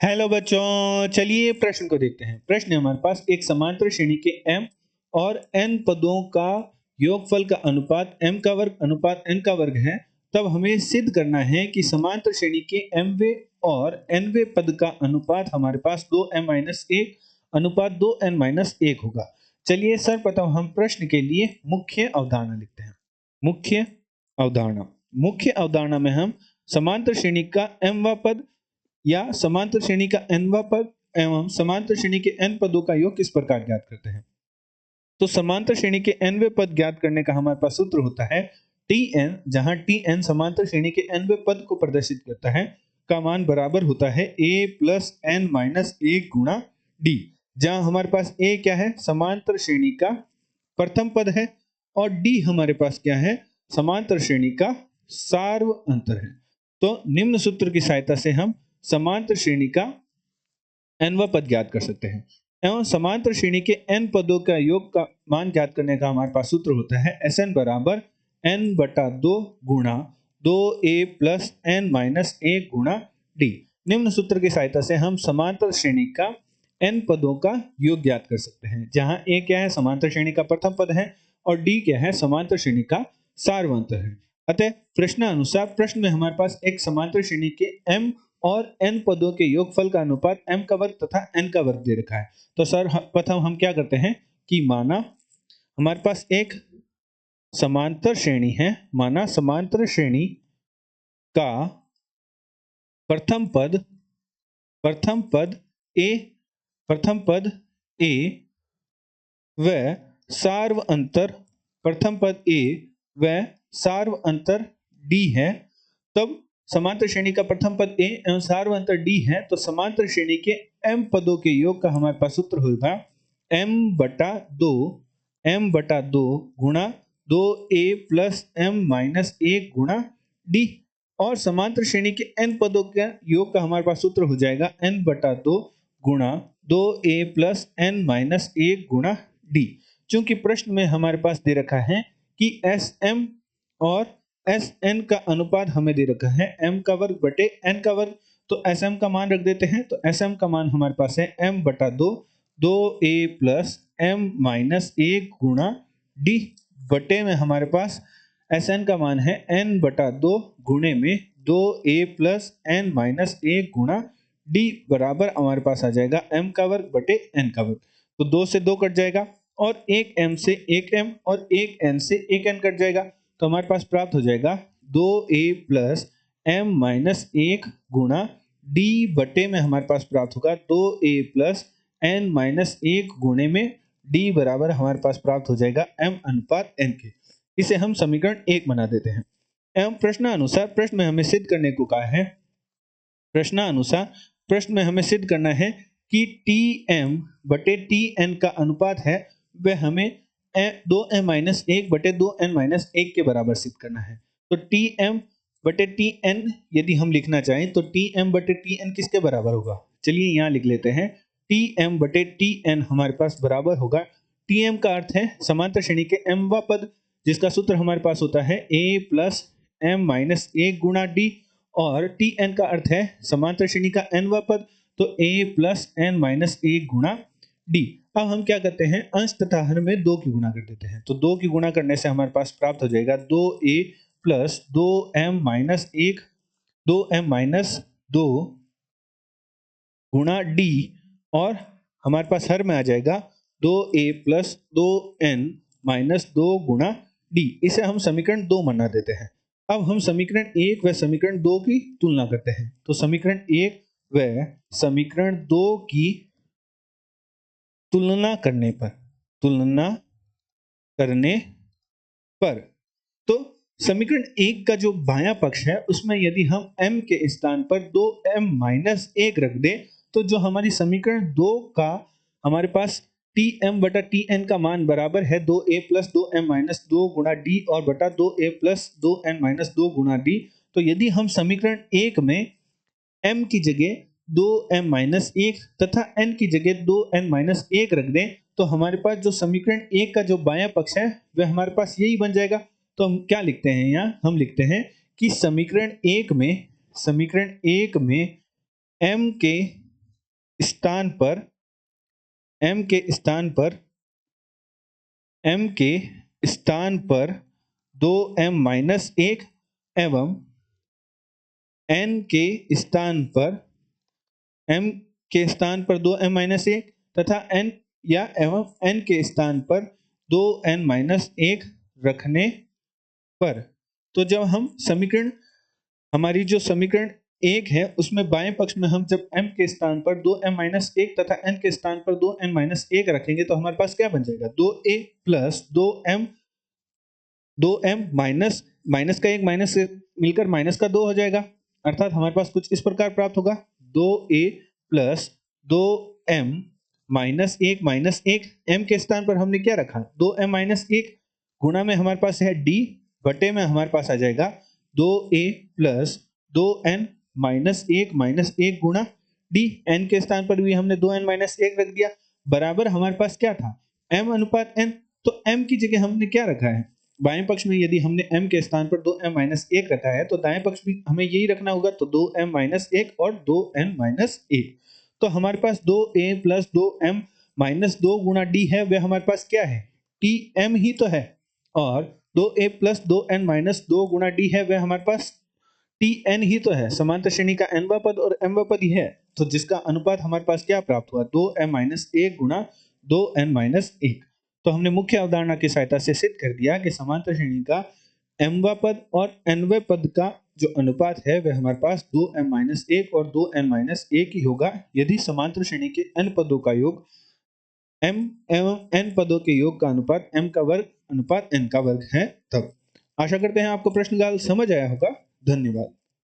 Hello बच्चों, चलिए प्रश्न को देखते हैं। प्रश्न है हमारे पास, एक समांतर श्रेणी के m और n पदों का योगफल का अनुपात m का वर्ग अनुपात n का वर्ग है। तब हमें सिद्ध करना है कि समांतर श्रेणी के mवे और nवे पद का अनुपात हमारे पास 2m-1 अनुपात 2n-1 होगा। चलिए सर्वप्रथम हम प्रश्न के लिए मुख्य अवधारणा लिखते हैं। मुख्य अवधारणा में हम समांतर श्रेणी का mवा पद या समांतर श्रेणी का nवा पद एवं समांतर श्रेणी के n पदों का योग किस प्रकार ज्ञात करते हैं। तो समांतर श्रेणी के nवे पद ज्ञात करने का हमारे पास सूत्र होता है Tn, जहां Tn समांतर श्रेणी के nवे पद को प्रदर्शित करता है, का मान बराबर होता है a प्लस n माइनस 1 गुणा d, जहां हमारे पास a क्या है, समांतर श्रेणी का प्रथम पद है, और d हमारे पास क्या है, समांतर श्रेणी का सार्व अंतर है। तो निम्न सूत्र की सहायता से हम समांतर श्रेणी का nवा पद ज्ञात कर सकते हैं एवं समांतर श्रेणी के n पदों का योग का मान ज्ञात करने का हमारे पास सूत्र होता है Sn बराबर n/2 गुणा 2a प्लस n-1 गुणा d। निम्न सूत्र की सहायता से हम समांतर श्रेणी का n पदों का योग ज्ञात कर सकते हैं, जहां a क्या है, समांतर श्रेणी का प्रथम पद है, और d क्या है, समांतर श्रेणी का सार्वंतर है। अतः प्रश्नानुसार प्रश्न में हमारे पास एक समांतर श्रेणी के m और n पदों के योगफल का अनुपात m का वर्ग तथा n का वर्ग दे रखा है। तो सर प्रथम हम क्या करते हैं कि माना हमारे पास एक समांतर श्रेणी है, माना समांतर श्रेणी का प्रथम पद a व सार्व अंतर d है। तब समांतर श्रेणी का प्रथम पद a एवं सार्व अंतर d है, तो समांतर श्रेणी के m पदों के योग का हमारे पास सूत्र होगा m/2 गुणा 2a प्लस m-1 गुणा d, और समांतर श्रेणी के n पदों के योग का हमारे पास सूत्र हो जाएगा n/2 गुणा 2a प्लस n-1 गुणा d। चूंकि प्रश्न में हमारे पास दे रखा है कि Sm और Sn का अनुपात हमें दे रखा है m का वर्ग बटे n का वर्ग, तो Sm का मान रख देते हैं। तो Sm का मान हमारे पास है m/2 2a प्लस m-1 गुणा d बटे में हमारे पास Sn का मान है n/2 गुणे में 2a प्लस n-1 गुणा d बराबर हमारे पास आ जाएगा m का वर्ग बटे n का वर्ग। तो 2 से 2 कट जाएगा, और एक m से एक m और एक n से एक n कट जाएगा, तो हमारे पास प्राप्त हो जाएगा 2a प्लस m-1 गुणा d बटे में हमारे पास प्राप्त होगा 2a प्लस n-1 गुणे में d बराबर हमारे पास प्राप्त हो जाएगा m/n के। इसे हम समीकरण 1 बना देते हैं एवं प्रश्नानुसार प्रश्न में हमें सिद्ध करने को कहा है। प्रश्न में हमें सिद्ध करना है कि Tm बटे Tn का अनुपात है वह हमें 2m-1 बटे 2n-1 के बराबर सिद्ध करना है। तो Tm बटे Tn यदि हम लिखना चाहें तो Tm बटे Tn किसके बराबर होगा, चलिए यहाँ लिख लेते हैं। Tm बटे Tn हमारे पास बराबर होगा, Tm का अर्थ है समांतर श्रेणी के mवा पद, जिसका सूत्र हमारे पास होता है a प्लस m-1 गुणा d, और Tn का अर्थ है समांतर श्रेणी का nवा पद, तो a प्लस n-1 गुणा d। अब हम क्या करते हैं, अंश तथा हर में 2 की गुणा कर देते हैं। तो 2 की गुणा करने से हमारे पास प्राप्त हो जाएगा 2a प्लस 2m-2 गुणा d, और हमारे पास हर में आ जाएगा 2a प्लस 2n-2 गुणा d। इसे हम समीकरण 2 बना देते हैं। अब हम समीकरण 1 व समीकरण 2 की तुलना करते हैं। तो समीकरण 1 व समीकरण 2 की तुलना करने पर तो समीकरण 1 का जो बायां पक्ष है उसमें यदि हम m के स्थान पर 2m-1 रख दें, तो जो हमारी समीकरण 2 का हमारे पास Tm बटा Tn का मान बराबर है 2a प्लस 2m-2 गुणा d और बटा 2a प्लस 2n-2 गुणा d। तो यदि हम समीकरण 1 में m की जगह 2m-1 तथा n की जगह 2n-1 रख दें, तो हमारे पास जो समीकरण 1 का जो बायां पक्ष है वह हमारे पास यही बन जाएगा। तो हम क्या लिखते हैं, यहाँ हम लिखते हैं कि समीकरण 1 में m के स्थान पर m के स्थान पर m के स्थान पर 2m माइनस 1 एवं n के स्थान पर m के स्थान पर 2m माइनस 1 तथा n या एवं n के स्थान पर 2n माइनस 1 रखने पर। तो जब हम समीकरण, हमारी जो समीकरण 1 है उसमें बाएं पक्ष में हम जब m के स्थान पर 2m माइनस 1 तथा n के स्थान पर 2n माइनस 1 रखेंगे तो हमारे पास क्या बन जाएगा, 2a plus 2m minus minus का 1 माइनस से मिलकर माइनस का 2 हो जाएगा, अर्थात हमारे पास कुछ इस प्रकार प्राप्त होगा, 2a plus 2m minus 1 m के स्थान पर हमने क्या रखा, 2m माइनस 1 गुणा में हमारे पास है d बटे में हमारे पास आ जाएगा 2a प्लस 2n माइनस 1 गुणा d, n के स्थान पर भी हमने 2n माइनस 1 रख दिया, बराबर हमारे पास क्या था, m अनुपात n। तो m की जगह हमने क्या रखा है, बाएं पक्ष में यदि हमने m के स्थान पर 2m माइनस 1 रखा है तो दाएं पक्ष भी हमें यही रखना होगा, तो 2m माइनस 1 और 2n माइनस 1। तो हमारे पास 2a प्लस 2m माइनस 2 गुणा d है, वह हमारे पास क्या है, tm ही तो है, और 2a प्लस 2n माइनस 2 गुणा d है, वह हमारे पास tn ही तो है। समांतर श्रेणी का nवां पद और mवां पद ही है, तो जिसका अनुपात हमारे पास क्या प्राप्त हुआ, 2m माइनस 1 गुणा 2n माइनस 1। तो हमने मुख्य अवधारणा की सहायता से सिद्ध कर दिया कि समांतर श्रेणी का mवां पद और nवें पद का जो अनुपात है वह हमारे पास 2m माइनस 1 और 2n माइनस 1 ही होगा, यदि समांतर श्रेणी के n पदों का योग m एवं n पदों के योग का अनुपात m का वर्ग अनुपात n का वर्ग है तब। आशा करते हैं आपको प्रश्न काल समझ आया होगा। धन्यवाद।